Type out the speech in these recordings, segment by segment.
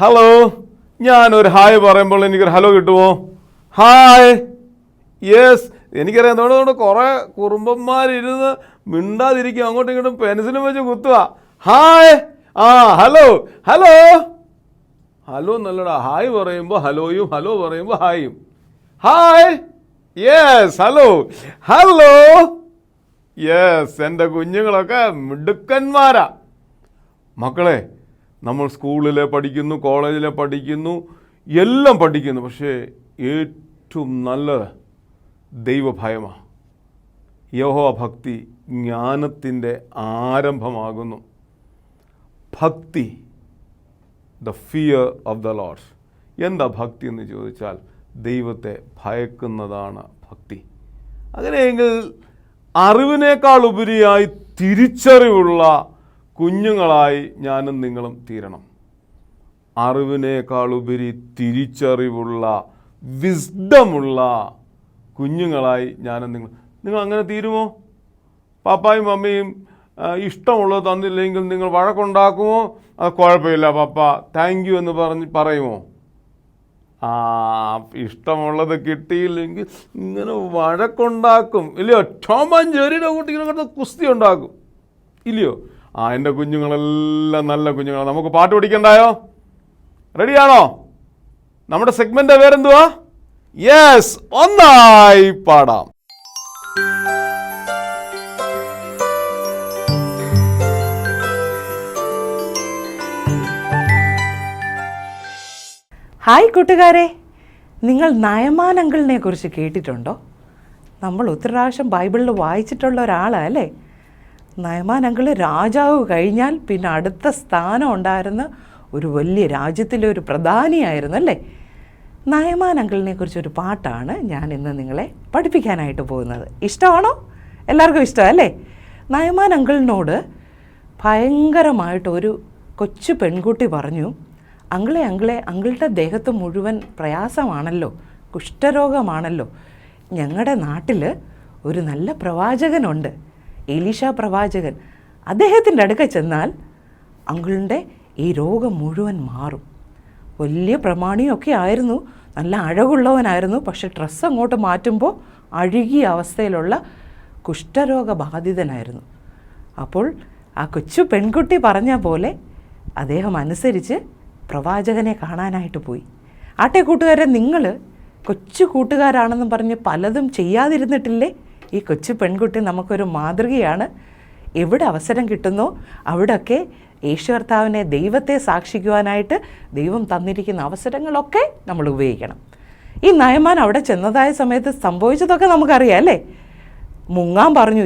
Hello, ഞാനൊരു hi പറയുമ്പോൾ എനിക്കൊരു ഹലോ കിട്ടുമോ? ഹായ്. യെസ്, എനിക്കറിയാം. അതുകൊണ്ട് കുറേ കുറുമ്പന്മാരിരുന്ന് മിണ്ടാതിരിക്കും, അങ്ങോട്ടും ഇങ്ങോട്ടും പെൻസിലും വെച്ച് കുത്തുക. ഹായ്. ഹലോ ഹലോ ഹലോ നല്ലടാ. ഹായ് പറയുമ്പോൾ ഹലോയും, ഹലോ പറയുമ്പോൾ ഹായും. Hi. Yes, hello hello. Yes, എൻ്റെ കുഞ്ഞുങ്ങളൊക്കെ മിടുക്കന്മാരാ. മക്കളെ, നമ്മൾ സ്കൂളിൽ പഠിക്കുന്നു, കോളേജിൽ പഠിക്കുന്നു, എല്ലാം പഠിക്കുന്നു. പക്ഷേ ഏറ്റവും നല്ലത് ദൈവഭയമാണ്. യഹോവ ഭക്തി ജ്ഞാനത്തിൻ്റെ ആരംഭമാകുന്നു. ഭക്തി, the fear of the Lord. എന്താ ഭക്തി എന്ന് ചോദിച്ചാൽ ദൈവത്തെ ഭയക്കുന്നതാണ് ഭക്തി. അങ്ങനെയെങ്കിൽ അറിവിനേക്കാൾ ഉപരിയായി തിരിച്ചറിവുള്ള കുഞ്ഞുങ്ങളായി ഞാനും നിങ്ങളും തീരണം. അറിവിനേക്കാൾ ഉപരി തിരിച്ചറിവുള്ള, വിസ്ഡമുള്ള കുഞ്ഞുങ്ങളായി ഞാനും നിങ്ങൾ അങ്ങനെ തീരുമോ? പാപ്പായും മമ്മിയും ഇഷ്ടമുള്ളത് തന്നില്ലെങ്കിൽ നിങ്ങൾ വഴക്കുണ്ടാക്കുമോ? അത് കുഴപ്പമില്ല പപ്പ, താങ്ക് യു എന്ന് പറയുമോ? ഇഷ്ടമുള്ളത് കിട്ടിയില്ലെങ്കിൽ ഇങ്ങനെ വഴക്കുണ്ടാക്കും, ഇല്ലയോ? ടോം ആൻഡ് ജെറിയുടെ കുട്ടികളെ കുസ്തി ഉണ്ടാക്കും, ഇല്ലയോ? എൻ്റെ കുഞ്ഞുങ്ങളെല്ലാം നല്ല കുഞ്ഞുങ്ങളാണ്. നമുക്ക് പാട്ട് പഠിക്കണ്ടായോ? റെഡിയാണോ? നമ്മുടെ സെഗ്മെൻ്റ് പേരെന്തുവാ? യെസ്, ഒന്നായി പാടാം. ഹായ് കൂട്ടുകാരെ, നിങ്ങൾ നയമാൻ അങ്കിളിനെ കുറിച്ച് കേട്ടിട്ടുണ്ടോ? നമ്മൾ ഒത്തിരി പ്രാവശ്യം ബൈബിളിൽ വായിച്ചിട്ടുള്ള ഒരാളാണ് അല്ലേ? നയമാൻ അങ്കിള് രാജാവ് കഴിഞ്ഞാൽ പിന്നെ അടുത്ത സ്ഥാനം ഉണ്ടായിരുന്ന ഒരു വലിയ രാജ്യത്തിലെ ഒരു പ്രധാനിയായിരുന്നു അല്ലേ? നയമാൻ അങ്കിളിനെ കുറിച്ചൊരു പാട്ടാണ് ഞാൻ ഇന്ന് നിങ്ങളെ പഠിപ്പിക്കാനായിട്ട് പോകുന്നത്. ഇഷ്ടമാണോ? എല്ലാവർക്കും ഇഷ്ടമല്ലേ? നയമാൻ അങ്കിളിനോട് ഭയങ്കരമായിട്ട് ഒരു കൊച്ചു പെൺകുട്ടി പറഞ്ഞു, അങ്കിളെ അങ്കിളുടെ ദേഹത്ത് മുഴുവൻ പ്രയാസമാണല്ലോ, കുഷ്ഠരോഗമാണല്ലോ. ഞങ്ങളുടെ നാട്ടിൽ ഒരു നല്ല പ്രവാചകനുണ്ട്, എലീഷ പ്രവാചകൻ. അദ്ദേഹത്തിൻ്റെ അടുക്ക ചെന്നാൽ അങ്കിളിൻ്റെ ഈ രോഗം മുഴുവൻ മാറും. വലിയ പ്രമാണിയൊക്കെ ആയിരുന്നു, നല്ല അഴകുള്ളവനായിരുന്നു. പക്ഷെ ഡ്രസ്സ് അങ്ങോട്ട് മാറ്റുമ്പോൾ അഴുകിയ അവസ്ഥയിലുള്ള കുഷ്ഠരോഗബാധിതനായിരുന്നു. അപ്പോൾ ആ കൊച്ചു പെൺകുട്ടി പറഞ്ഞ പോലെ അദ്ദേഹം അനുസരിച്ച് പ്രവാചകനെ കാണാനായിട്ട് പോയി. ആട്ടെ കൂട്ടുകാരെ, നിങ്ങൾ കൊച്ചു കൂട്ടുകാരാണെന്നും പറഞ്ഞ് പലതും ചെയ്യാതിരുന്നിട്ടില്ലേ? ഈ കൊച്ചു പെൺകുട്ടി നമുക്കൊരു മാതൃകയാണ്. എവിടെ അവസരം കിട്ടുന്നോ അവിടെയൊക്കെ യേശു കർത്താവിനെ, ദൈവത്തെ സാക്ഷിക്കുവാനായിട്ട് ദൈവം തന്നിരിക്കുന്ന അവസരങ്ങളൊക്കെ നമ്മൾ ഉപയോഗിക്കണം. ഈ നയമാൻ അവിടെ ചെന്നതായ സമയത്ത് സംഭവിച്ചതൊക്കെ നമുക്കറിയാം അല്ലേ? മുങ്ങാൻ പറഞ്ഞു.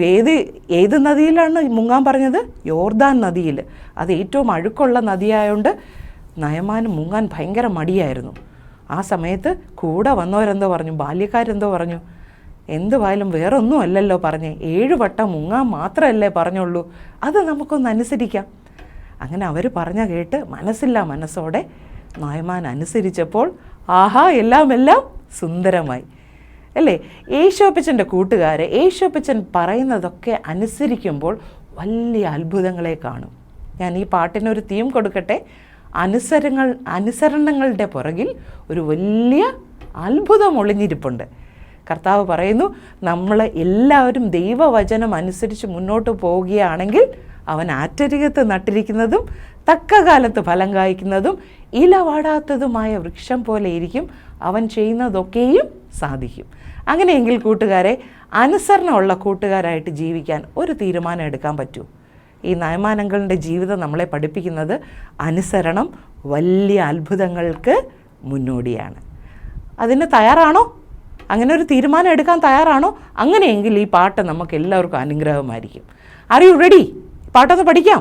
ഏത് നദിയിലാണ് മുങ്ങാൻ പറഞ്ഞത്? യോർദാൻ നദിയിൽ. അത് ഏറ്റവും അഴുക്കുള്ള നദിയായതുകൊണ്ട് നയമാൻ മുങ്ങാൻ ഭയങ്കര മടിയായിരുന്നു. ആ സമയത്ത് കൂടെ വന്നവരെന്തോ പറഞ്ഞു, ബാല്യക്കാരെന്തോ പറഞ്ഞു, എന്തുവായാലും വേറൊന്നും അല്ലല്ലോ പറഞ്ഞേ, 7 വട്ടം മുങ്ങാൻ മാത്രമല്ലേ പറഞ്ഞുള്ളൂ, അത് നമുക്കൊന്ന് അനുസരിക്കാം. അങ്ങനെ അവർ പറഞ്ഞ കേട്ട് മനസ്സോടെ നയമാൻ അനുസരിച്ചപ്പോൾ എല്ലാം സുന്ദരമായി അല്ലേ? യേശോപ്പച്ചൻ്റെ കൂട്ടുകാരെ, യേശോപ്പച്ചൻ പറയുന്നതൊക്കെ അനുസരിക്കുമ്പോൾ വലിയ അത്ഭുതങ്ങളെ കാണും. ഞാൻ ഈ പാട്ടിനൊരു തീം കൊടുക്കട്ടെ. അനുസരണങ്ങളുടെ പുറകിൽ ഒരു വലിയ അത്ഭുതം ഒളിഞ്ഞിരിപ്പുണ്ട്. കർത്താവ് പറയുന്നു, നമ്മൾ എല്ലാവരും ദൈവവചനം അനുസരിച്ച് മുന്നോട്ട് പോവുകയാണെങ്കിൽ അവൻ ആറ്റരികത്ത് നട്ടിരിക്കുന്നതും തക്ക കാലത്ത് ഫലം കായ്ക്കുന്നതും ഇല വാടാത്തതുമായ വൃക്ഷം പോലെ ഇരിക്കും. അവൻ ചെയ്യുന്നതൊക്കെയും സാധിക്കും. അങ്ങനെയെങ്കിൽ കൂട്ടുകാരെ, അനുസരണമുള്ള കൂട്ടുകാരായിട്ട് ജീവിക്കാൻ ഒരു തീരുമാനം എടുക്കാൻ പറ്റൂ. ഈ നയമാൻ അങ്കിളിൻ്റെ ജീവിതം നമ്മളെ പഠിപ്പിക്കുന്നത് അനുസരണം വലിയ അത്ഭുതങ്ങൾക്ക് മുന്നോടിയാണ്. അതിന് തയ്യാറാണോ? അങ്ങനെ ഒരു തീരുമാനം എടുക്കാൻ തയ്യാറാണോ? അങ്ങനെയെങ്കിൽ ഈ പാട്ട് നമുക്ക് എല്ലാവർക്കും അനുഗ്രഹമായിരിക്കും. R you ready? പാട്ടൊന്ന് പഠിക്കാം.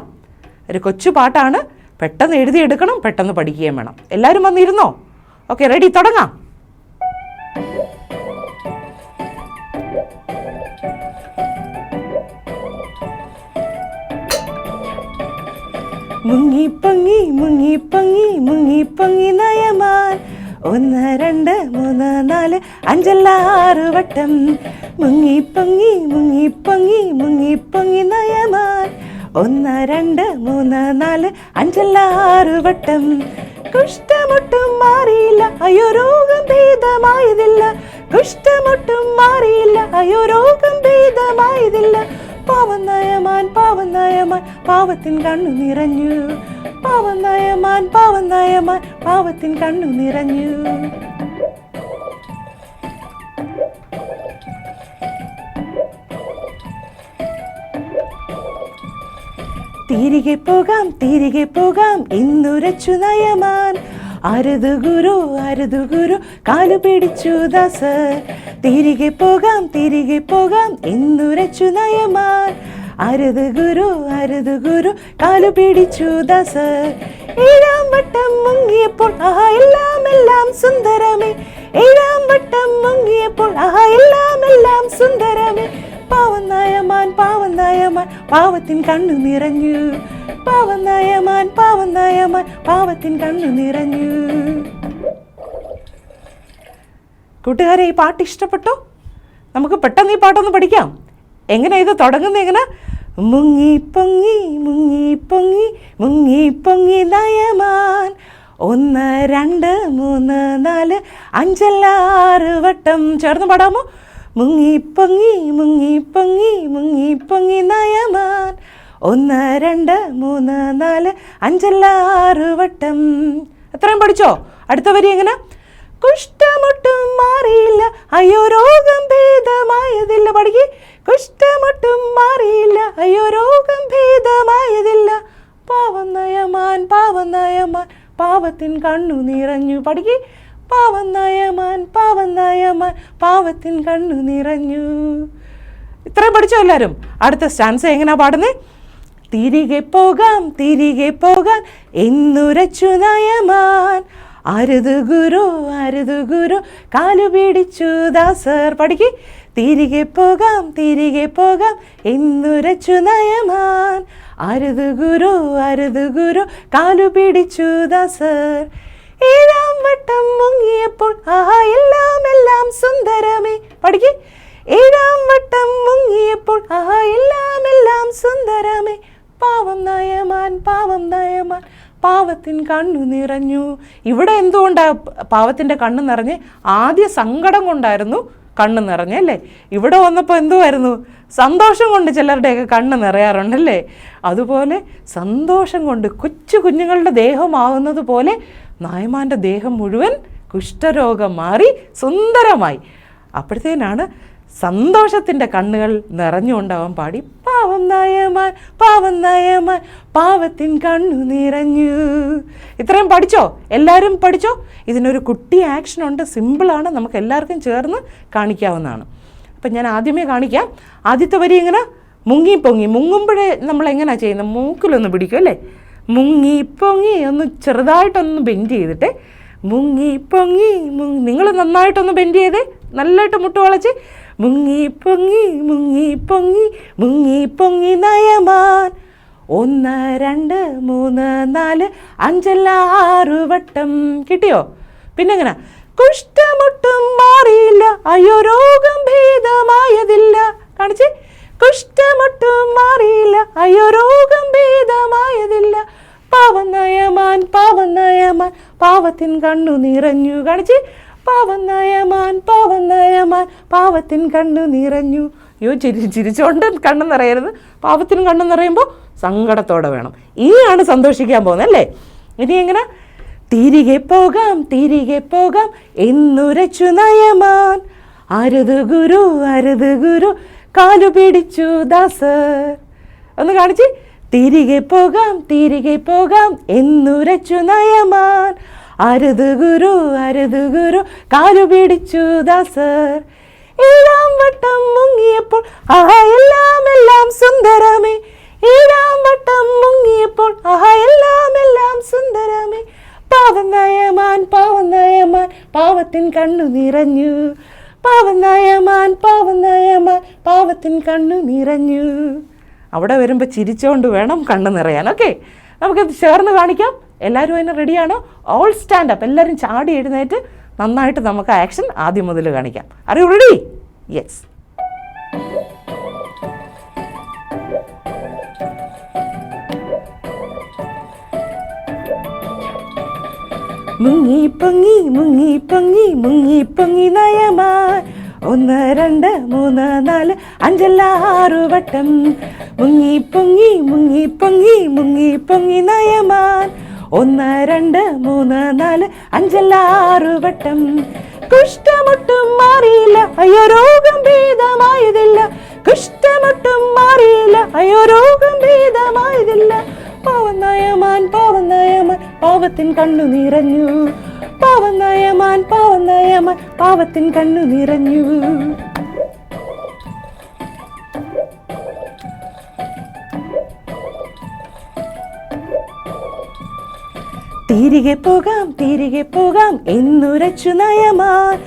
ഒരു കൊച്ചു പാട്ടാണ്, പെട്ടെന്ന് എഴുതിയെടുക്കണം, പെട്ടെന്ന് പഠിക്കുകയും വേണം. എല്ലാവരും വന്നിരുന്നോ? ഓക്കെ, റെഡി, തുടങ്ങാം. മുങ്ങിപ്പൊങ്ങി മുങ്ങിപ്പൊങ്ങി മുങ്ങിപ്പൊങ്ങി നയമാൻ 1 2 3 4 5 6 വട്ടം. മുങ്ങിപ്പൊങ്ങി മുങ്ങിപ്പൊങ്ങി മുങ്ങിപ്പൊങ്ങി നയമാൻ 1 2 3 4 5 6 വട്ടം. കുഷ്ഠമൊട്ടും മാറിയില്ല, അയ്യോ രോഗം ഭേദമായതില്ല. കുഷ്ഠമൊട്ടും മാറിയില്ല, അയ്യോ രോഗം ഭേദമായതില്ല. പാവം നയമാൻ പാവം നയമാൻ പാവത്തിൻ കണ്ണു നിറഞ്ഞു. പാവം നയമാൻ പാവം നയമാൻ പാവത്തിൻ കണ്ണു നിറഞ്ഞു. തിരികെ പോകാം എന്നുരച്ചു നയമാൻ. അരുത് ഗുരു കാലു പിടിച്ചു ദാസർ. തിരികെ പോകാം എന്നുരച്ചു നയമാൻ. അരുത് ഗുരു കാലു പിടിച്ചു ദാസർ. 7 വട്ടം മുങ്ങിയപ്പോൾ ആഹാ എല്ലാം സുന്ദരമേ. 7 വട്ടം മുങ്ങിയപ്പോൾ ആഹാ എല്ലാം സുന്ദരമേ. പാവം നയമാൻ പാവത്തിൻ കണ്ണു നിറഞ്ഞു. പാവം നയമാൻ പാവത്തിൻ കണ്ണു നിറഞ്ഞു. കൂട്ടുകാരെ, ഈ പാട്ട് ഇഷ്ടപ്പെട്ടോ? നമുക്ക് പെട്ടെന്ന് ഈ പാട്ടൊന്ന് പഠിക്കാം. എങ്ങനെ ഇത് തുടങ്ങുന്നത്? എങ്ങനെ? മുങ്ങി പൊങ്ങി മുങ്ങി പൊങ്ങി മുങ്ങി പൊങ്ങി നയമാൻ. 1 2 3 4 5 6 വട്ടം. ചേർന്ന് പാടാമോ? മുങ്ങി പൊങ്ങി മുങ്ങി പൊങ്ങി മുങ്ങി പൊങ്ങി നയമാൻ. 1 2 3 4 5 6 വട്ടം. എത്രയും പഠിച്ചോ? അടുത്ത വരി എങ്ങനെ? കുഷ്ഠമൊട്ടും മാറിയില്ല, അയ്യോ രോഗം ഭേദമായതില്ല. പഠിക്ക്. കുഷ്ഠമൊട്ടും മാറിയില്ല, അയ്യോ രോഗം ഭേദമായതില്ല. പാവം നയമാൻ പാവത്തിൻ കണ്ണു നിറഞ്ഞു. പഠിക്ക്. പാവം നയമാൻ പാവത്തിൻ കണ്ണു നിറഞ്ഞു. ഇത്രയും പഠിച്ചോ എല്ലാവരും? അടുത്ത സ്റ്റാൻസ എങ്ങനെയാ പാടുന്നേ? തിരികെ പോകാൻ എന്നുരച്ചു നയമാൻ. അരുത് ഗുരു കാലു പിടിച്ചു ദാസർ. പഠിക്ക്. തിരികെ പോകാം എന്നുരച്ചു നയമാൻ. അരുത് ഗുരു കാലു പിടിച്ചു ദാസർ. 7 വട്ടം മുങ്ങിയപ്പോൾ ആഹാ എല്ലാം സുന്ദരമേ. പഠിക്ക്. 7 വട്ടം മുങ്ങിയപ്പോൾ ആഹാ എല്ലാം സുന്ദരമേ. പാവം നയമാൻ പാവത്തിൻ കണ്ണു നിറഞ്ഞു. ഇവിടെ എന്തുകൊണ്ടാണ് പാവത്തിൻ്റെ കണ്ണ് നിറഞ്ഞ്? ആദ്യ സങ്കടം കൊണ്ടായിരുന്നു കണ്ണ് നിറഞ്ഞല്ലേ. ഇവിടെ വന്നപ്പോൾ എന്തുമായിരുന്നു? സന്തോഷം കൊണ്ട് ചിലരുടെയൊക്കെ കണ്ണ് നിറയാറുണ്ടല്ലേ. അതുപോലെ സന്തോഷം കൊണ്ട് കൊച്ചു കുഞ്ഞുങ്ങളുടെ ദേഹമാവുന്നത് പോലെ നായമാൻ്റെ ദേഹം മുഴുവൻ കുഷ്ഠരോഗം മാറി സുന്ദരമായി. അപ്പോഴത്തേനാണ് സന്തോഷത്തിൻ്റെ കണ്ണുകൾ നിറഞ്ഞുകൊണ്ടാവാൻ പാടി പാവം നയമാൻ പാവത്തിൻ കണ്ണു നിറഞ്ഞു. ഇത്രയും പഠിച്ചോ? എല്ലാവരും പഠിച്ചോ? ഇതിനൊരു കുട്ടി ആക്ഷൻ ഉണ്ട്. സിമ്പിളാണ്, നമുക്ക് എല്ലാവർക്കും ചേർന്ന് കാണിക്കാവുന്നതാണ്. അപ്പം ഞാൻ ആദ്യമേ കാണിക്കാം. ആദ്യത്തെ വരി എങ്ങനെ? മുങ്ങി പൊങ്ങി. മുങ്ങുമ്പോഴേ നമ്മൾ എങ്ങനെയാണ് ചെയ്യുന്നത്? മൂക്കിലൊന്ന് പിടിക്കും അല്ലേ. മുങ്ങി പൊങ്ങി ഒന്ന് ചെറുതായിട്ടൊന്ന് ബെൻഡ് ചെയ്തിട്ട് മുങ്ങി പൊങ്ങി നിങ്ങൾ നന്നായിട്ടൊന്ന് ബെൻഡ് ചെയ്തേ, നല്ലതായിട്ട് മുട്ട് വളച്ച്. മുങ്ങി പൊങ്ങി മുങ്ങി പൊങ്ങി മുങ്ങി പൊങ്ങി നയമാൻ. 1 2 3 4 5 6 വട്ടം. കിട്ടിയോ? പിന്നെ എങ്ങനെ? കുഷ്ഠമൊട്ടും മാറിയില്ല, അയ്യോ രോഗം ഭേദമായതില്ല. കാണിച്ച്. കുഷ്ഠമൊട്ടും മാറിയില്ല, അയ്യോ രോഗം ഭേദമായതില്ല. പാവം നയമാൻ പാവത്തിൻ കണ്ണു നിറഞ്ഞു. കാണിച്ച്. പാവം നയമാൻ പാവത്തിൻ കണ്ണു നിറഞ്ഞു. അയ്യോ ചിരിച്ചോണ്ട് കണ്ണു നിറയരുത്. പാവത്തിനും കണ്ണു നിറയുമ്പോൾ സങ്കടത്തോടെ വേണം. ഇനിയാണ് സന്തോഷിക്കാൻ പോകുന്നത് അല്ലേ. ഇനി എങ്ങനെ? തിരികെ പോകാം എന്നുരച്ചു നയമാൻ. അരുത് ഗുരു കാലു പിടിച്ചു ദാസർ. ഒന്ന് കാണിച്ച്. തിരികെ പോകാം എന്നുരച്ചു നയമാൻ. അരുത് ഗുരു കാലു പിടിച്ചു ദാസർ. 7 വട്ടം മുങ്ങിയപ്പോൾ ആഹാ എല്ലാം സുന്ദരമേ. 7 വട്ടം മുങ്ങിയപ്പോൾ ആഹാ എല്ലാം സുന്ദരമേ. പാവം നയമാൻ പാവത്തിൻ കണ്ണു നിറഞ്ഞു. പാവം നയമാൻ പാവത്തിൻ കണ്ണു നിറഞ്ഞു. അവിടെ വരുമ്പോൾ ചിരിച്ചുകൊണ്ട് വേണം കണ്ണ് നിറയാൻ. ഓക്കെ, നമുക്കത് ചേർന്ന് കാണിക്കാം. എല്ലാവരും അതിന് റെഡിയാണോ? All stand up. എല്ലാവരും ചാടി എഴുന്നേറ്റ് നന്നായിട്ട് നമുക്ക് ആക്ഷൻ ആദ്യം മുതൽ കാണിക്കാം. Are you ready? യെസ്. മുങ്ങിപ്പൊങ്ങി മുങ്ങിപ്പൊങ്ങി മുങ്ങിപ്പൊങ്ങി നയമാൻ 1 2 3 4 5 6 വട്ടം മുങ്ങിപ്പൊങ്ങി മുങ്ങിപ്പൊങ്ങി മുങ്ങിപ്പൊങ്ങി നയമാൻ 1 2 3 4 5 6 വട്ടം കുഷ്ഠമൊട്ടും മാറിയില്ല അയ്യോ രോഗം ഭേദമായതില്ല കുഷ്ഠമൊട്ടും മാറിയില്ല അയ്യോ രോഗം ഭേദമായതില്ല പാവം നയമാൻ പാവത്തിൻ കണ്ണു നിറഞ്ഞു പാവം നയമാൻ പാവത്തിൻ കണ്ണു നിറഞ്ഞു. തിരികെ പോകാം എന്നുരച്ചു നയമാൻ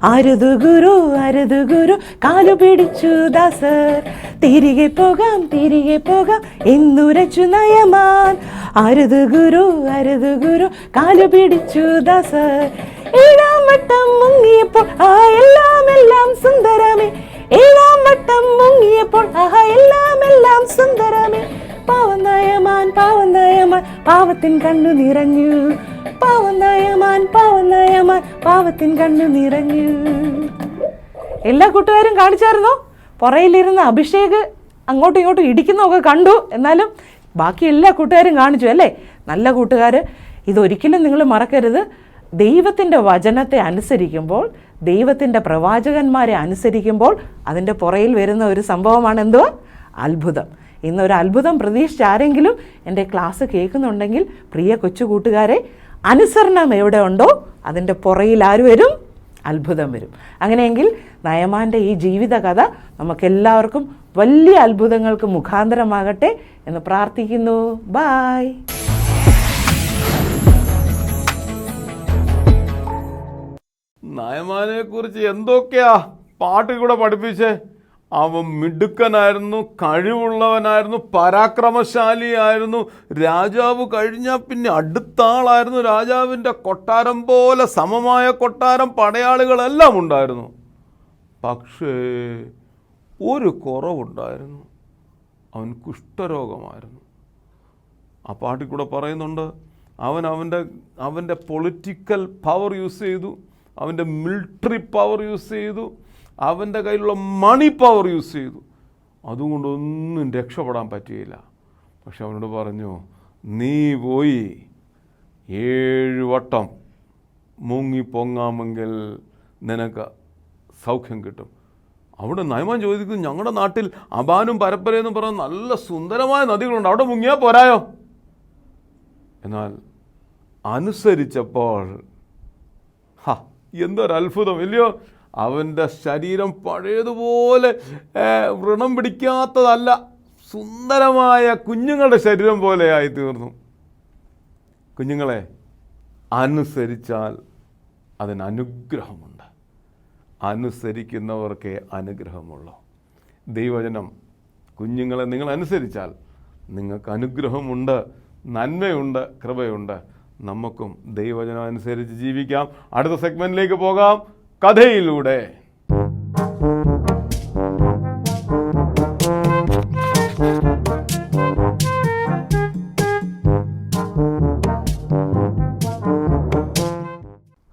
അരുതു ഗുരു കാലു പിടിച്ചു ദാസർ തിരികെ പോകാം എന്നുരച്ചു നയമാൻ അരുതു ഗുരു കാലു പിടിച്ചു ദാസർ 7-ാം വട്ടം മുങ്ങിയപ്പോൾ എല്ലാം സുന്ദരമേ 7-ാം വട്ടം മുങ്ങിയപ്പോൾ എല്ലാം സുന്ദരമേ പാവം നയമാൻ പാവത്തിൻ കണ്ണു നിറഞ്ഞു പാവം നയമാൻ പാവത്തിൻ കണ്ണു നിറഞ്ഞു. എല്ലാ കൂട്ടുകാരും കാണിച്ചായിരുന്നോ? പുറയിലിരുന്ന് അഭിഷേക് അങ്ങോട്ടും ഇങ്ങോട്ടും ഇടിക്കുന്നതൊക്കെ കണ്ടു. എന്നാലും ബാക്കി എല്ലാ കൂട്ടുകാരും കാണിച്ചു അല്ലേ? നല്ല കൂട്ടുകാർ, ഇതൊരിക്കലും നിങ്ങൾ മറക്കരുത്. ദൈവത്തിൻ്റെ വചനത്തെ അനുസരിക്കുമ്പോൾ, ദൈവത്തിൻ്റെ പ്രവാചകന്മാരെ അനുസരിക്കുമ്പോൾ അതിൻ്റെ പുറയിൽ വരുന്ന ഒരു സംഭവമാണ് എന്തുവാ? അത്ഭുതം. ഇന്നൊരു അത്ഭുതം പ്രതീക്ഷിച്ച് ആരെങ്കിലും എൻ്റെ ക്ലാസ് കേൾക്കുന്നുണ്ടെങ്കിൽ പ്രിയ കൊച്ചു കൂട്ടുകാരെ, അനുസരണം എവിടെ ഉണ്ടോ അതിൻ്റെ പുറയിൽ ആര് വരും? അത്ഭുതം വരും. അങ്ങനെയെങ്കിൽ നയമാൻ്റെ ഈ ജീവിത കഥ നമുക്കെല്ലാവർക്കും വലിയ അത്ഭുതങ്ങൾക്ക് മുഖാന്തരമാകട്ടെ എന്ന് പ്രാർത്ഥിക്കുന്നു. ബായ്. നയമാനെ കുറിച്ച് എന്തൊക്കെയാ പാട്ടിൽ കൂടെ പഠിപ്പിച്ചേ. അവൻ മിടുക്കനായിരുന്നു, കഴിവുള്ളവനായിരുന്നു, പരാക്രമശാലിയായിരുന്നു. രാജാവ് കഴിഞ്ഞാൽ പിന്നെ അടുത്ത ആളായിരുന്നു. രാജാവിൻ്റെ കൊട്ടാരം പോലെ സമമായ കൊട്ടാരം, പടയാളികളെല്ലാം ഉണ്ടായിരുന്നു. പക്ഷേ ഒരു കുറവുണ്ടായിരുന്നു, അവൻ കുഷ്ഠരോഗമായിരുന്നു. ആ പാട്ടിൽ കൂടെ പറയുന്നുണ്ട്, അവൻ്റെ പൊളിറ്റിക്കൽ പവർ യൂസ് ചെയ്തു, അവൻ്റെ മിലിറ്ററി പവർ യൂസ് ചെയ്തു, അവൻ്റെ കയ്യിലുള്ള മണി പവർ യൂസ് ചെയ്തു. അതുകൊണ്ടൊന്നും രക്ഷപ്പെടാൻ പറ്റിയില്ല. പക്ഷെ അവനോട് പറഞ്ഞു, നീ പോയി 7 വട്ടം മുങ്ങിപ്പൊങ്ങാമെങ്കിൽ നിനക്ക് സൗഖ്യം കിട്ടും. അവിടെ നയമാൻ ചോദിക്കുന്നു, ഞങ്ങളുടെ നാട്ടിൽ അബാനും പരപ്പരയെന്ന് പറയുന്ന നല്ല സുന്ദരമായ നദികളുണ്ട്, അവിടെ മുങ്ങിയാൽ പോരായോ? എന്നാൽ അനുസരിച്ചപ്പോൾ എന്തൊരത്ഭുതം ഇല്ലയോ? അവൻ്റെ ശരീരം പഴയതുപോലെ വ്രണം പിടിക്കാത്തതല്ല, സുന്ദരമായ കുഞ്ഞുങ്ങളുടെ ശരീരം പോലെയായി തീർന്നു. കുഞ്ഞുങ്ങളെ, അനുസരിച്ചാൽ അതിന് അനുഗ്രഹമുണ്ട്. അനുസരിക്കുന്നവർക്കേ അനുഗ്രഹമുള്ളൂ. ദൈവവചനം കുഞ്ഞുങ്ങളെ നിങ്ങൾ അനുസരിച്ചാൽ നിങ്ങൾക്ക് അനുഗ്രഹമുണ്ട്, നന്മയുണ്ട്, കൃപയുണ്ട്. നമുക്കും ദൈവവചനം അനുസരിച്ച് ജീവിക്കാം. അടുത്ത സെഗ്മെന്റിലേക്ക് പോകാം, കഥയിലൂടെ.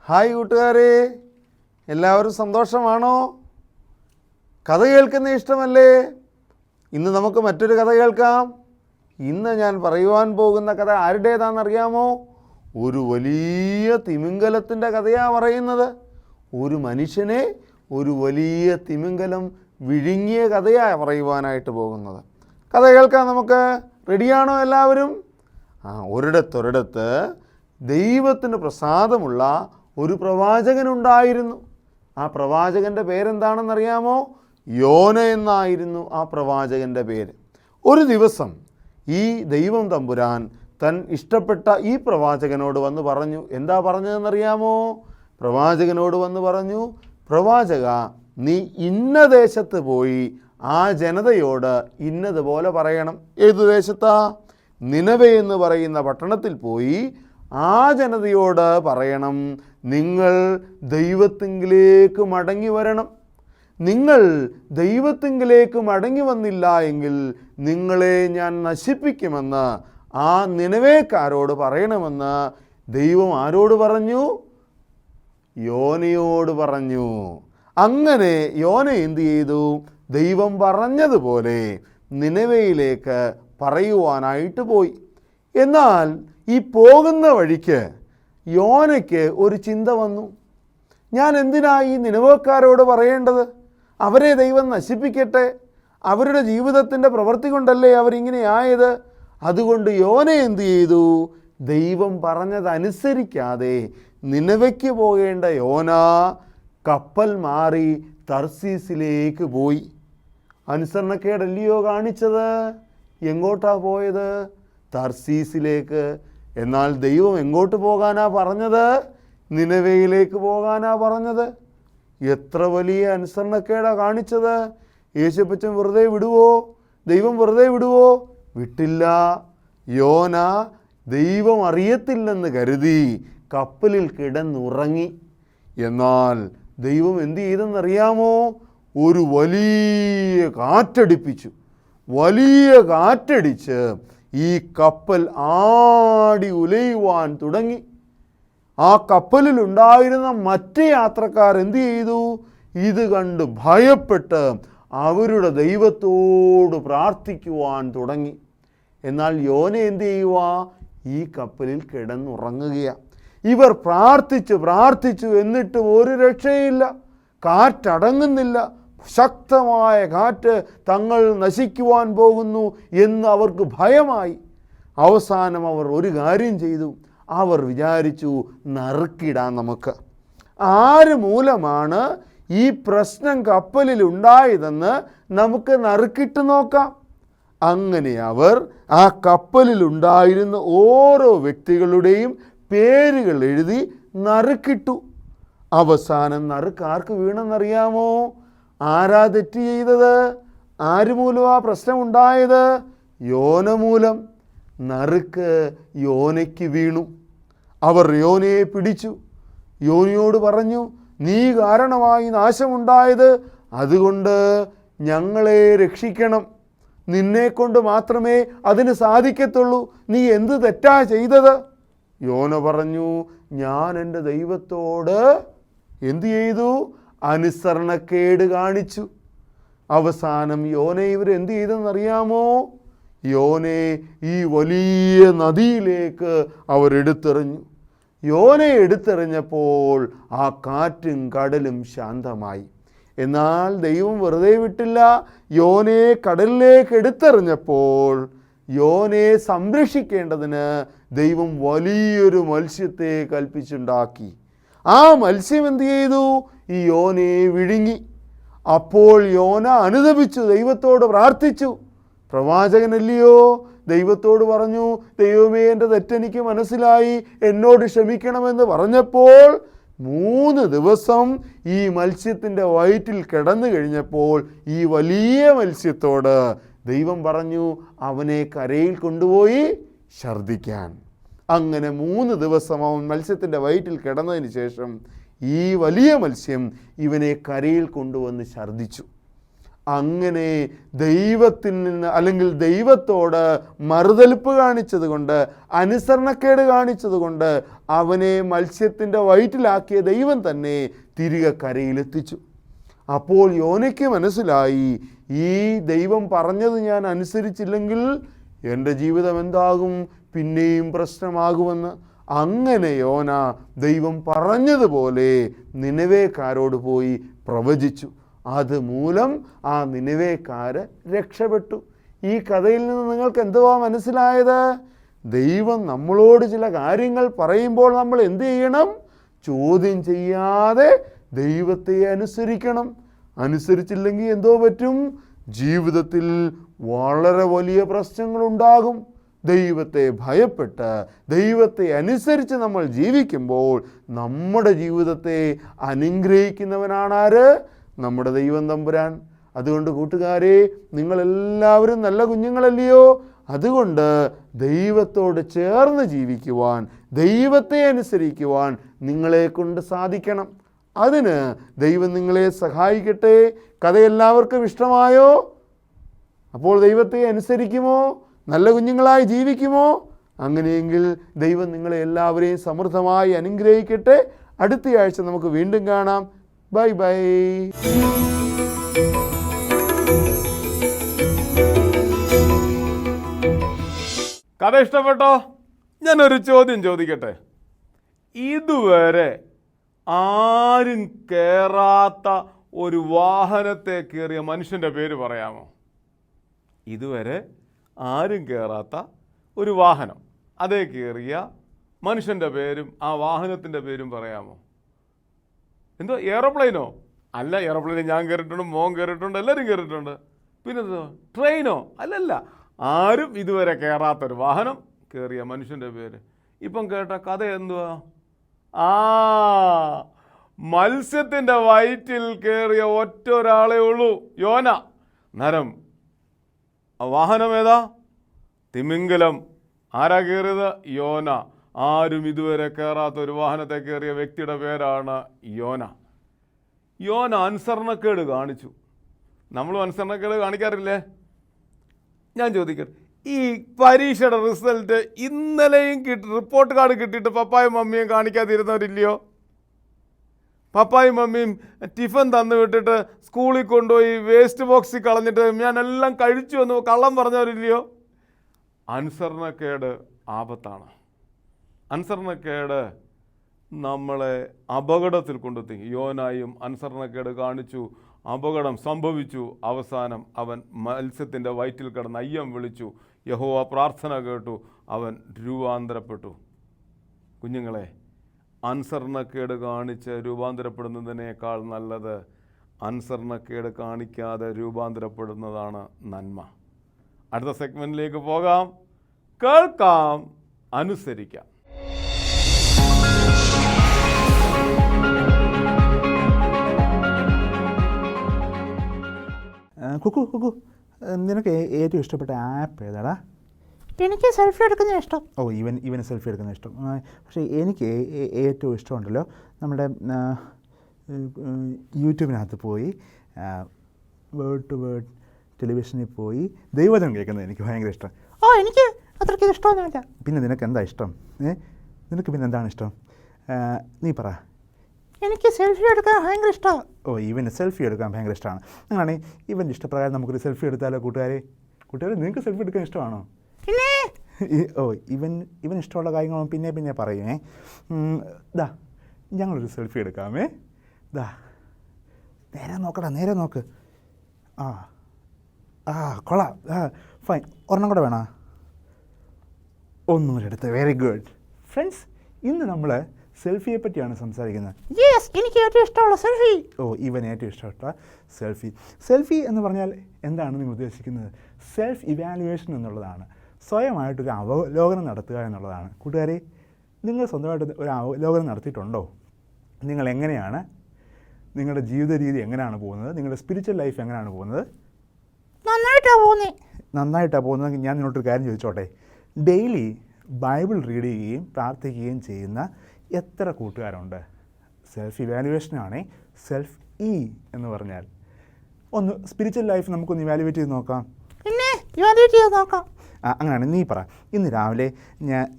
ഹായ് കൂട്ടുകാരെ, എല്ലാവരും സന്തോഷമാണോ? കഥ കേൾക്കുന്ന ഇഷ്ടമല്ലേ? ഇന്ന് നമുക്ക് മറ്റൊരു കഥ കേൾക്കാം. ഇന്ന് ഞാൻ പറയുവാൻ പോകുന്ന കഥ ആരുടേതാണെന്നറിയാമോ? ഒരു വലിയ തിമിംഗലത്തിൻ്റെ കഥയാണ് പറയുന്നത്. ഒരു മനുഷ്യനെ ഒരു വലിയ തിമിംഗലം വിഴുങ്ങിയ കഥയാണ് പറയുവാനായിട്ട് പോകുന്നത്. കഥ കേൾക്കാൻ നമുക്ക് റെഡിയാണോ എല്ലാവരും? ഒരിടത്തൊരിടത്ത് ദൈവത്തിന് പ്രസാദമുള്ള ഒരു പ്രവാചകനുണ്ടായിരുന്നു. ആ പ്രവാചകൻ്റെ പേരെന്താണെന്നറിയാമോ? യോന എന്നായിരുന്നു ആ പ്രവാചകൻ്റെ പേര്. ഒരു ദിവസം ഈ ദൈവം തമ്പുരാൻ തൻ ഇഷ്ടപ്പെട്ട ഈ പ്രവാചകനോട് വന്ന് പറഞ്ഞു. എന്താ പറഞ്ഞതെന്നറിയാമോ? പ്രവാചകനോട് വന്ന് പറഞ്ഞു, പ്രവാചക, നീ ഇന്ന ദേശത്ത് പോയി ആ ജനതയോട് ഇന്നതുപോലെ പറയണം. ഏതു ദേശത്താ? നിനവെ എന്ന് പറയുന്ന പട്ടണത്തിൽ പോയി ആ ജനതയോട് പറയണം, നിങ്ങൾ ദൈവത്തിങ്കിലേക്ക് മടങ്ങി വരണം. നിങ്ങൾ ദൈവത്തിങ്കിലേക്ക് മടങ്ങി വന്നില്ല എങ്കിൽ നിങ്ങളെ ഞാൻ നശിപ്പിക്കുമെന്ന് ആ നിനവേക്കാരോട് പറയണമെന്ന് ദൈവം ആരോട് പറഞ്ഞു? യോനയോട് പറഞ്ഞു. അങ്ങനെ യോന എന്ത് ചെയ്തു? ദൈവം പറഞ്ഞതുപോലെ നിനവയിലേക്ക് പറയുവാനായിട്ട് പോയി. എന്നാൽ ഈ പോകുന്ന വഴിക്ക് യോനയ്ക്ക് ഒരു ചിന്ത വന്നു. ഞാൻ എന്തിനാ ഈ നിനവക്കാരോട് പറയേണ്ടത്? അവരെ ദൈവം നശിപ്പിക്കട്ടെ. അവരുടെ ജീവിതത്തിൻ്റെ പ്രവൃത്തി കൊണ്ടല്ലേ അവരിങ്ങനെ ആയത്. അതുകൊണ്ട് യോന എന്ത് ചെയ്തു? ദൈവം പറഞ്ഞതനുസരിക്കാതെ നിനവയ്ക്ക് പോകേണ്ട യോന കപ്പൽ മാറി തർസീസിലേക്ക് പോയി. അനുസരണക്കേടല്ലയോ കാണിച്ചത്? എങ്ങോട്ടാ പോയത്? തർസീസിലേക്ക്. എന്നാൽ ദൈവം എങ്ങോട്ട് പോകാനാ പറഞ്ഞത്? നിനവയിലേക്ക് പോകാനാ പറഞ്ഞത്. എത്ര വലിയ അനുസരണക്കേടാ കാണിച്ചത്. യേശുപ്പച്ചൻ വെറുതെ വിടുവോ? ദൈവം വെറുതെ വിടുവോ? വിട്ടില്ല. യോന ദൈവം അറിയത്തില്ലെന്ന് കരുതി കപ്പലിൽ കിടന്നുറങ്ങി. എന്നാൽ ദൈവം എന്ത് ചെയ്തെന്നറിയാമോ? ഒരു വലിയ കാറ്റടിപ്പിച്ചു. വലിയ കാറ്റടിച്ച് ഈ കപ്പൽ ആടി ഉലയുവാൻ തുടങ്ങി. ആ കപ്പലിലുണ്ടായിരുന്ന മറ്റ് യാത്രക്കാർ എന്ത് ചെയ്തു? ഇത് കണ്ട് ഭയപ്പെട്ട് അവരുടെ ദൈവത്തോട് പ്രാർത്ഥിക്കുവാൻ തുടങ്ങി. എന്നാൽ യോന എന്ത് ചെയ്യുക? ഈ കപ്പലിൽ കിടന്നുറങ്ങുകയാണ്. ഇവർ പ്രാർത്ഥിച്ചു എന്നിട്ടും ഒരു രക്ഷയില്ല. കാറ്റടങ്ങുന്നില്ല. ശക്തമായ കാറ്റ് തങ്ങൾ നശിക്കുവാൻ പോകുന്നു എന്ന് അവർക്ക് ഭയമായി. അവസാനം അവർ ഒരു കാര്യം ചെയ്തു. അവർ വിചാരിച്ചു, നറുക്കിടാൻ നമുക്ക്. ആര് മൂലമാണ് ഈ പ്രശ്നം കപ്പലിൽ ഉണ്ടായതെന്ന് നമുക്ക് നറുക്കിട്ട് നോക്കാം. അങ്ങനെ അവർ ആ കപ്പലിലുണ്ടായിരുന്ന ഓരോ വ്യക്തികളുടെയും പേരുകൾ എഴുതി നറുക്കിട്ടു. അവസാനം നറുക്ക് ആർക്ക് വീണെന്നറിയാമോ? ആരാ തെറ്റ് ചെയ്തത്? ആര് മൂലം ആ പ്രശ്നം ഉണ്ടായത്? യോന മൂലം. നറുക്ക് യോനയ്ക്ക് വീണു. അവർ യോനയെ പിടിച്ചു. യോനയോട് പറഞ്ഞു, നീ കാരണമായി നാശമുണ്ടായത്, അതുകൊണ്ട് ഞങ്ങളെ രക്ഷിക്കണം. നിന്നെക്കൊണ്ട് മാത്രമേ അതിന് സാധിക്കത്തുള്ളൂ. നീ എന്ത് തെറ്റാ ചെയ്തത്? യോന പറഞ്ഞു, ഞാൻ എൻ്റെ ദൈവത്തോട് എന്ത് ചെയ്തു? അനുസരണക്കേട് കാണിച്ചു. അവസാനം യോനെ ഇവർ എന്ത് ചെയ്തെന്നറിയാമോ? യോനെ ഈ വലിയ നദിയിലേക്ക് അവരെടുത്തെറിഞ്ഞു. യോനെ എടുത്തെറിഞ്ഞപ്പോൾ ആ കാറ്റും കടലും ശാന്തമായി. എന്നാൽ ദൈവം വെറുതെ വിട്ടില്ല. യോനയെ കടലിലേക്ക് എടുത്തെറിഞ്ഞപ്പോൾ യോനയെ സംരക്ഷിക്കേണ്ടതിന് ദൈവം വലിയൊരു മത്സ്യത്തെ കൽപ്പിച്ചുണ്ടാക്കി. ആ മത്സ്യം എന്ത് ചെയ്തു? ഈ യോനയെ വിഴുങ്ങി. അപ്പോൾ യോന അനുതപിച്ചു, ദൈവത്തോട് പ്രാർത്ഥിച്ചു. പ്രവാചകനല്ലയോ? ദൈവത്തോട് പറഞ്ഞു, ദൈവമേ, എൻ്റെ തെറ്റെനിക്ക് മനസ്സിലായി, എന്നോട് ക്ഷമിക്കണമെന്ന് പറഞ്ഞപ്പോൾ 3 ദിവസം ഈ മത്സ്യത്തിൻ്റെ വയറ്റിൽ കിടന്നു കഴിഞ്ഞപ്പോൾ ഈ വലിയ മത്സ്യത്തോട് ദൈവം പറഞ്ഞു, അവനെ കരയിൽ കൊണ്ടുപോയി ഛർദ്ദിക്കാൻ. അങ്ങനെ 3 ദിവസം അവൻ മത്സ്യത്തിൻ്റെ വയറ്റിൽ കിടന്നതിന് ശേഷം ഈ വലിയ മത്സ്യം ഇവനെ കരയിൽ കൊണ്ടുവന്ന് ഛർദ്ദിച്ചു. അങ്ങനെ ദൈവത്തിൽ നിന്ന് അല്ലെങ്കിൽ ദൈവത്തോട് മറുതലിപ്പ് കാണിച്ചതുകൊണ്ട്, അനുസരണക്കേട് കാണിച്ചതുകൊണ്ട് അവനെ മത്സ്യത്തിൻ്റെ വയറ്റിലാക്കിയ ദൈവം തന്നെ തിരികെ കരയിലെത്തിച്ചു. അപ്പോൾ യോനയ്ക്ക് മനസ്സിലായി, ഈ ദൈവം പറഞ്ഞത് ഞാൻ അനുസരിച്ചില്ലെങ്കിൽ എൻ്റെ ജീവിതം എന്താകും? പിന്നെയും പ്രശ്നമാകുമെന്ന്. അങ്ങനെ യോന ദൈവം പറഞ്ഞതുപോലെ നിനവേക്കാരോട് പോയി പ്രവചിച്ചു. അതുമൂലം ആ നിനവേക്കാര് രക്ഷപ്പെട്ടു. ഈ കഥയിൽ നിന്ന് നിങ്ങൾക്ക് എന്തുവാ മനസ്സിലായത്? ദൈവം നമ്മളോട് ചില കാര്യങ്ങൾ പറയുമ്പോൾ നമ്മൾ എന്ത് ചെയ്യണം? ചോദ്യം ചെയ്യാതെ ദൈവത്തെ അനുസരിക്കണം. അനുസരിച്ചില്ലെങ്കിൽ എന്തോ പറ്റും? ജീവിതത്തിൽ വളരെ വലിയ പ്രശ്നങ്ങളുണ്ടാകും. ദൈവത്തെ ഭയപ്പെട്ട് ദൈവത്തെ അനുസരിച്ച് നമ്മൾ ജീവിക്കുമ്പോൾ നമ്മുടെ ജീവിതത്തെ അനുഗ്രഹിക്കുന്നവനാണാര്? നമ്മുടെ ദൈവം തമ്പുരാൻ. അതുകൊണ്ട് കൂട്ടുകാരെ, നിങ്ങളെല്ലാവരും നല്ല കുഞ്ഞുങ്ങളല്ലയോ? അതുകൊണ്ട് ദൈവത്തോട് ചേർന്ന് ജീവിക്കുവാൻ, ദൈവത്തെ അനുസരിക്കുവാൻ നിങ്ങളെക്കൊണ്ട് സാധിക്കണം. അതിന് ദൈവം നിങ്ങളെ സഹായിക്കട്ടെ. കഥ എല്ലാവർക്കും ഇഷ്ടമായോ? അപ്പോൾ ദൈവത്തെ അനുസരിക്കുമോ? നല്ല കുഞ്ഞുങ്ങളായി ജീവിക്കുമോ? അങ്ങനെയെങ്കിൽ ദൈവം നിങ്ങളെ എല്ലാവരെയും സമൃദ്ധമായി അനുഗ്രഹിക്കട്ടെ. അടുത്തയാഴ്ച നമുക്ക് വീണ്ടും കാണാം. Bye bye. കഥ ഇഷ്ടപ്പെട്ടോ? ഞാനൊരു ചോദ്യം ചോദിക്കട്ടെ. ഇതുവരെ ആരും കയറാത്ത ഒരു വാഹനത്തെ കയറിയ മനുഷ്യൻ്റെ പേര് പറയാമോ? ഇതുവരെ ആരും കയറാത്ത ഒരു വാഹനം, അതേ കയറിയ മനുഷ്യൻ്റെ പേരും ആ വാഹനത്തിൻ്റെ പേരും പറയാമോ? എന്തോ എയറോപ്ലെയിനോ? അല്ല, എയറോപ്ലെയിനിൽ ഞാൻ കയറിയിട്ടുണ്ട്, മോൻ കയറിയിട്ടുണ്ട്, എല്ലാവരും കയറിയിട്ടുണ്ട്. പിന്നെ ട്രെയിനോ? അല്ലല്ല, ആരും ഇതുവരെ കയറാത്തൊരു വാഹനം കയറിയ മനുഷ്യൻ്റെ പേര്. ഇപ്പം കേട്ട കഥ എന്തുവാ? മത്സ്യത്തിൻ്റെ വയറ്റിൽ കയറിയ ഒറ്റ ഒരാളേ ഉള്ളൂ, യോന. നരം വാഹനം ഏതാ? തിമിംഗലം. ആരാ കയറിയത്? യോന. ആരും ഇതുവരെ കയറാത്ത ഒരു വാഹനത്തെ കയറിയ വ്യക്തിയുടെ പേരാണ് യോന. യോന അനുസരണക്കേട് കാണിച്ചു. നമ്മളും അനുസരണക്കേട് കാണിക്കാറില്ലേ? ഞാൻ ചോദിക്കട്ടെ, ഈ പരീക്ഷയുടെ റിസൾട്ട് ഇന്നലെയും റിപ്പോർട്ട് കാർഡ് കിട്ടിയിട്ട് പപ്പായും മമ്മിയും കാണിക്കാതിരുന്നവരില്ലയോ? പപ്പായും മമ്മിയും ടിഫൻ തന്നു വിട്ടിട്ട് സ്കൂളിൽ കൊണ്ടുപോയി വേസ്റ്റ് ബോക്സിൽ കളഞ്ഞിട്ട് ഞാനെല്ലാം കഴിച്ചു എന്ന് കള്ളം പറഞ്ഞവരില്ലയോ? അനുസരണക്കേട് ആപത്താണ്. അനുസരണക്കേട് നമ്മളെ അപകടത്തിൽ കൊണ്ടെത്തി. യോനായും അനുസരണക്കേട് കാണിച്ചു, അപകടം സംഭവിച്ചു. അവസാനം അവൻ മത്സ്യത്തിൻ്റെ വയറ്റിൽ കിടന്ന് അയ്യം വിളിച്ചു. യഹോവ പ്രാർത്ഥന കേട്ടു, അവൻ രൂപാന്തരപ്പെട്ടു. കുഞ്ഞുങ്ങളെ, അനുസരണക്കേട് കാണിച്ച് രൂപാന്തരപ്പെടുന്നതിനേക്കാൾ നല്ലത് അനുസരണക്കേട് കാണിക്കാതെ രൂപാന്തരപ്പെടുന്നതാണ് നന്മ. അടുത്ത സെഗ്മെൻറ്റിലേക്ക് പോകാം. കേൾക്കാം, അനുസരിക്കാം. കുക്കു, നിനക്ക് ഏറ്റവും ഇഷ്ടപ്പെട്ട ആപ്പ് ഏതാടാ? എനിക്ക് സെൽഫി എടുക്കുന്ന ഇഷ്ടം. ഓ, ഇവന് സെൽഫി എടുക്കുന്ന ഇഷ്ടം. പക്ഷേ എനിക്ക് ഏറ്റവും ഇഷ്ടമുണ്ടല്ലോ നമ്മുടെ യൂട്യൂബിനകത്ത് പോയി വേർഡ് ടു വേർഡ് ടെലിവിഷനിൽ പോയി ദൈവവചനം കേൾക്കുന്നത് എനിക്ക് ഭയങ്കര ഇഷ്ടം. ഓ, എനിക്ക് അത്രയ്ക്ക് ഇഷ്ടമൊന്നുമില്ല. പിന്നെ നിനക്ക് എന്താ ഇഷ്ടം? നിനക്ക് പിന്നെ എന്താണ് ഇഷ്ടം? നീ പറ. എനിക്ക് സെൽഫി എടുക്കാൻ ഭയങ്കര ഇഷ്ടമാണ്. ഓ, ഇവന് സെൽഫി എടുക്കാൻ ഭയങ്കര ഇഷ്ടമാണ്. അങ്ങനെയാണെങ്കിൽ ഇവൻ്റെ ഇഷ്ടപ്രകാരം നമുക്കൊരു സെൽഫി എടുത്താലോ? കൂട്ടുകാരെ നിങ്ങൾക്ക് സെൽഫി എടുക്കാൻ ഇഷ്ടമാണോ? പിന്നെ ഓ, ഇവൻ ഇഷ്ടമുള്ള കാര്യങ്ങൾ പിന്നെ പറയുമേ. ദാ, ഞങ്ങളൊരു സെൽഫി എടുക്കാമേ. ദാ, നേരെ നോക്കടാ, നേരെ നോക്ക്. കൊള്ളാം. ഫൈൻ. ഒരെണ്ണം കൂടെ വേണോ? ഒന്നും കൂടെ എടുത്ത്. Very good. ഫ്രണ്ട്സ്, ഇന്ന് നമ്മൾ സെൽഫിയെ പറ്റിയാണ് സംസാരിക്കുന്നത്. യെസ്, എനിക്ക് ഏറ്റവും ഇഷ്ടമുള്ള സെൽഫി. ഓ, ഇവൻ ഏറ്റവും ഇഷ്ടപ്പെട്ട സെൽഫി. സെൽഫി എന്ന് പറഞ്ഞാൽ എന്താണ് നിങ്ങൾ ഉദ്ദേശിക്കുന്നത്? സെൽഫ് ഇവാലുവേഷൻ എന്നുള്ളതാണ്. സ്വയമായിട്ടൊരു അവലോകനം നടത്തുക എന്നുള്ളതാണ്. കൂട്ടുകാരെ, നിങ്ങൾ സ്വന്തമായിട്ട് ഒരു അവലോകനം നടത്തിയിട്ടുണ്ടോ? നിങ്ങൾ എങ്ങനെയാണ്, നിങ്ങളുടെ ജീവിത രീതി എങ്ങനെയാണ് പോകുന്നത്? നിങ്ങളുടെ സ്പിരിച്വൽ ലൈഫ് എങ്ങനെയാണ് പോകുന്നത്? നന്നായിട്ടാണ് പോകുന്നത്. ഞാൻ നിന്നോട്ടൊരു കാര്യം ചോദിച്ചോട്ടെ. ഡെയിലി ബൈബിൾ റീഡ് ചെയ്യുകയും പ്രാർത്ഥിക്കുകയും ചെയ്യുന്ന എത്ര കൂട്ടുകാരുണ്ട്? സെൽഫ് ഇവാലുവേഷനാണേ സെൽഫ് എന്ന് പറഞ്ഞാൽ. ഒന്ന് സ്പിരിച്വൽ ലൈഫ് നമുക്കൊന്ന് ഇവാലുവേറ്റ് ചെയ്ത് നോക്കാം. പിന്നെ ഇവാലുവേറ്റ് ചെയ്ത് നോക്കാം. അങ്ങനെയാണ്. നീ പറ, ഇന്ന് രാവിലെ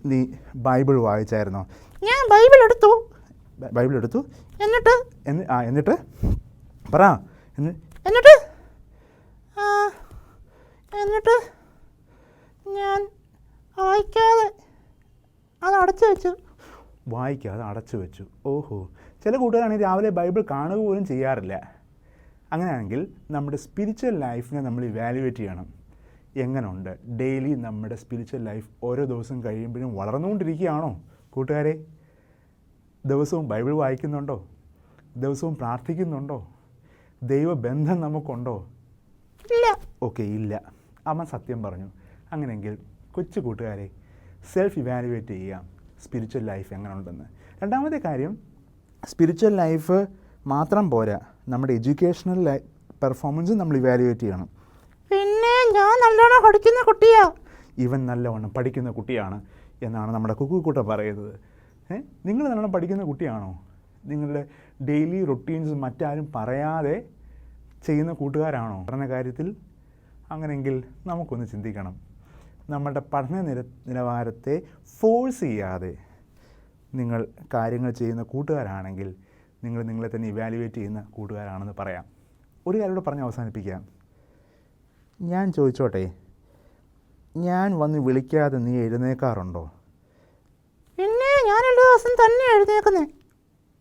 നീ ബൈബിൾ വായിച്ചായിരുന്നോ? ഞാൻ ബൈബിൾ എടുത്തു. എന്നിട്ട് പറ. എന്നിട്ട് ഞാൻ വായിക്കാതെ അടച്ചു വെച്ചു. ഓഹോ, ചില കൂട്ടുകാരാണെങ്കിൽ രാവിലെ ബൈബിൾ കാണുക പോലും ചെയ്യാറില്ല. അങ്ങനെയാണെങ്കിൽ നമ്മുടെ സ്പിരിച്വൽ ലൈഫിനെ നമ്മൾ ഇവാലുവേറ്റ് ചെയ്യണം. എങ്ങനെയുണ്ട് ഡെയിലി നമ്മുടെ സ്പിരിച്വൽ ലൈഫ്? ഓരോ ദിവസം കഴിയുമ്പോഴും വളർന്നുകൊണ്ടിരിക്കുകയാണോ കൂട്ടുകാരെ? ദിവസവും ബൈബിൾ വായിക്കുന്നുണ്ടോ? ദിവസവും പ്രാർത്ഥിക്കുന്നുണ്ടോ? ദൈവബന്ധം നമുക്കുണ്ടോ? ഇല്ല. ഓക്കെ, ഇല്ല. അവൻ സത്യം പറഞ്ഞു. അങ്ങനെയെങ്കിൽ കൊച്ചു കൂട്ടുകാരെ, സെൽഫ് ഇവാലുവേറ്റ് ചെയ്യാം സ്പിരിച്വൽ ലൈഫ് എങ്ങനെ ഉണ്ടെന്ന്. രണ്ടാമത്തെ കാര്യം, സ്പിരിച്വൽ ലൈഫ് മാത്രം പോരാ, നമ്മുടെ എഡ്യൂക്കേഷണൽ പെർഫോമൻസ് നമ്മൾ ഇവാലുവേറ്റ് ചെയ്യണം. പിന്നെ ഞാൻ നല്ലോണം പഠിക്കുന്ന കുട്ടിയാണ്. ഇവൻ നല്ലവണ്ണം പഠിക്കുന്ന കുട്ടിയാണ് എന്നാണ് നമ്മുടെ കുക്കൂട്ട പറയുന്നത്. നിങ്ങൾ നല്ലോണം പഠിക്കുന്ന കുട്ടിയാണോ? നിങ്ങളുടെ ഡെയിലി റൊട്ടീൻസ് മറ്റാരും പറയാതെ ചെയ്യുന്ന കൂട്ടുകാരാണോ പഠന കാര്യത്തിൽ? അങ്ങനെയെങ്കിൽ നമുക്കൊന്ന് ചിന്തിക്കണം. നമ്മുടെ പഠന നിലവാരത്തെ ഫോഴ്സ് ചെയ്യാതെ നിങ്ങൾ കാര്യങ്ങൾ ചെയ്യുന്ന കൂട്ടുകാരാണെങ്കിൽ നിങ്ങൾ നിങ്ങളെ തന്നെ ഇവാലുവേറ്റ് ചെയ്യുന്ന കൂട്ടുകാരാണെന്ന് പറയാം. ഒരു കാര്യം കൂടെ പറഞ്ഞ് അവസാനിപ്പിക്കാം. ഞാൻ ചോദിച്ചോട്ടെ, ഞാൻ വന്ന് വിളിക്കാതെ നീ എഴുന്നേക്കാറുണ്ടോ? പിന്നെ ഞാൻ എല്ലാ ദിവസം തന്നെ എഴുന്നേക്കുന്നേ.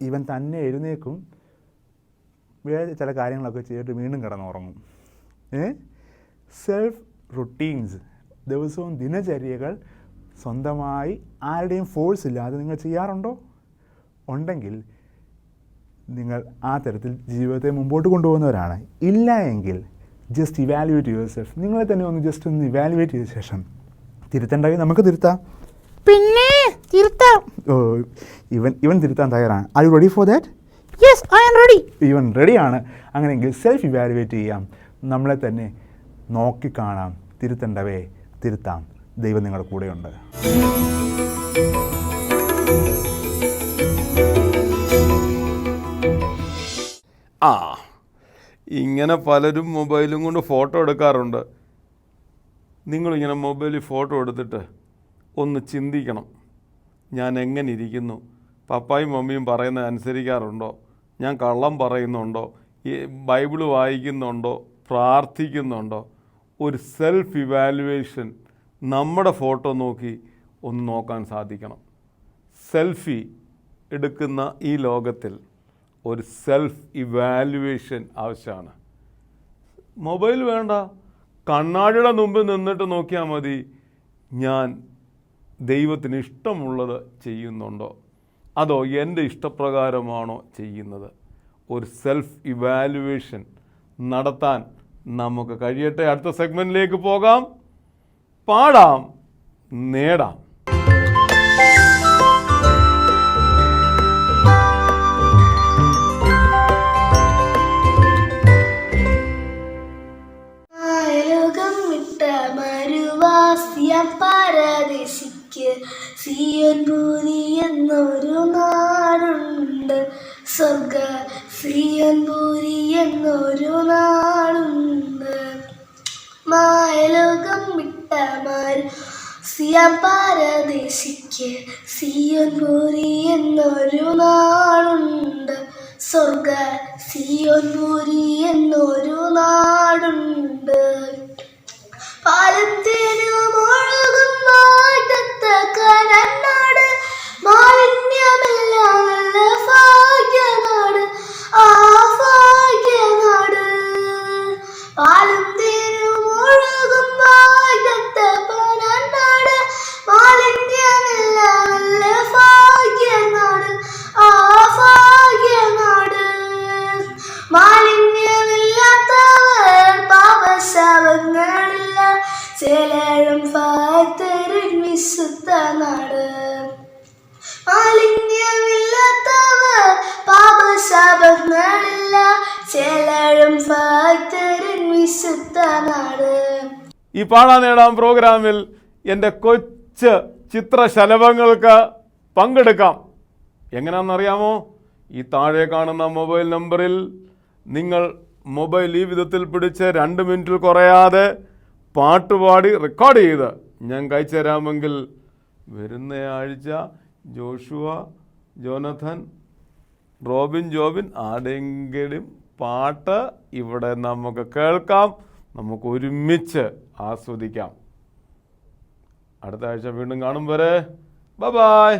ഇവൻ തന്നെ എഴുന്നേക്കും, വേറെ ചില കാര്യങ്ങളൊക്കെ ചെയ്തിട്ട് വീണ്ടും കിടന്നുറങ്ങും. സെൽഫ് റുട്ടീൻസ്, ദിവസവും ദിനചര്യകൾ സ്വന്തമായി ആരുടെയും ഫോഴ്സ് ഇല്ലാതെ നിങ്ങൾ ചെയ്യാറുണ്ടോ? ഉണ്ടെങ്കിൽ നിങ്ങൾ ആ തരത്തിൽ ജീവിതത്തെ മുമ്പോട്ട് കൊണ്ടുപോകുന്നവരാണ്. ഇല്ല എങ്കിൽ ജസ്റ്റ് ഇവാലുവേറ്റ് യുവർ സെൽഫ്. നിങ്ങളെ തന്നെ ജസ്റ്റ് ഒന്ന് ഇവാലുവേറ്റ് ചെയ്ത ശേഷം തിരുത്തേണ്ടവ നമുക്ക് തിരുത്താം. പിന്നെ തിരുത്താം. ഓ, ഇവൻ തിരുത്താൻ തയ്യാറാണ്. Are you ready for that? Yes, I am ready. ഇവൻ റെഡിയാണ്. അങ്ങനെയെങ്കിൽ സെൽഫ് ഇവാലുവേറ്റ് ചെയ്യാം, നമ്മളെ തന്നെ നോക്കിക്കാണാം, തിരുത്തേണ്ടവയെ തിരുത്താം. ദൈവം നിങ്ങളുടെ കൂടെയുണ്ട്. ആ, ഇങ്ങനെ പലരും മൊബൈലും കൊണ്ട് ഫോട്ടോ എടുക്കാറുണ്ട്. നിങ്ങളിങ്ങനെ മൊബൈലിൽ ഫോട്ടോ എടുത്തിട്ട് ഒന്ന് ചിന്തിക്കണം, ഞാൻ എങ്ങനെ ഇരിക്കുന്നു, പപ്പായും മമ്മിയും പറയുന്നത് അനുസരിക്കാറുണ്ടോ, ഞാൻ കള്ളം പറയുന്നുണ്ടോ, ഈ ബൈബിള് വായിക്കുന്നുണ്ടോ, പ്രാർത്ഥിക്കുന്നുണ്ടോ. ഒരു സെൽഫ് ഇവാലുവേഷൻ നമ്മുടെ ഫോട്ടോ നോക്കി ഒന്ന് നോക്കാൻ സാധിക്കണം. സെൽഫി എടുക്കുന്ന ഈ ലോകത്തിൽ ഒരു സെൽഫ് ഇവാലുവേഷൻ ആവശ്യമാണ്. മൊബൈൽ വേണ്ട, കണ്ണാടിയുടെ മുമ്പിൽ നിന്നിട്ട് നോക്കിയാൽ മതി, ഞാൻ ദൈവത്തിന് ഇഷ്ടമുള്ളത് ചെയ്യുന്നുണ്ടോ, അതോ എൻ്റെ ഇഷ്ടപ്രകാരമാണോ ചെയ്യുന്നത്. ഒരു സെൽഫ് ഇവാലുവേഷൻ നടത്താൻ നമുക്ക് കഴിയട്ടെ. അടുത്ത സെഗ്മെൻറ്റിലേക്ക് പോകാം. പാടാം, നേടാം. പരദേശിക്ക് സിയോൻപുരി എന്നൊരു നാടുണ്ട്, സ്വർഗ സിയോൻപുരി എന്നൊരു നാടുണ്ട്. മായലോകം വിട്ട പരദേശിക്ക് സിയോൻപുരി എന്നൊരു നാടുണ്ട്, സ്വർഗ സിയോൻപുരി എന്നൊരു നാടുണ്ട്. പാലത്തേനുമൊഴുകും കരനാട്, മാലിന്യമില്ല നല്ല ഭാഗ്യനാട്, ആ ഭാഗ്യനാട്. പാലും തേനുമൊഴുകും പരനാട്, മാലിന്യമില്ല നല്ല ഭാഗ്യനാട്, ആ ഭാഗ്യനാട്. മാലിന്യമില്ലാത്തവർ പാപശാപങ്ങളില്ല, ചേലഴും ഫാത്തരിൻ വിശുദ്ധ നാട്. മാലിന്യമില്ലാത്തവർ പാപശാപങ്ങളില്ല, ചേലഴും ഫാത്തരിൻ വിശുദ്ധ നാട്. ഈ പാടാൻ നേടാം പ്രോഗ്രാമിൽ എൻ്റെ കൊച്ചു ചിത്രശലഭങ്ങൾക്ക് പങ്കെടുക്കാം. എങ്ങനെയാണെന്നറിയാമോ? ഈ താഴെ കാണുന്ന മൊബൈൽ നമ്പറിൽ നിങ്ങൾ മൊബൈൽ ഈ വിധത്തിൽ പിടിച്ച് 2 മിനിറ്റിൽ കുറയാതെ പാട്ടുപാടി റെക്കോർഡ് ചെയ്ത് ഞാൻ കഴിച്ചു തരാമെങ്കിൽ വരുന്ന ആഴ്ച ജോഷുവ, ജോനഥൻ, ജോബിൻ ആരെങ്കിലും പാട്ട് ഇവിടെ നമുക്ക് കേൾക്കാം, നമുക്ക് ഒരുമിച്ച് ആസ്വദിക്കാം. അടുത്ത ആഴ്ച വീണ്ടും കാണും വരെ ബൈ ബൈ.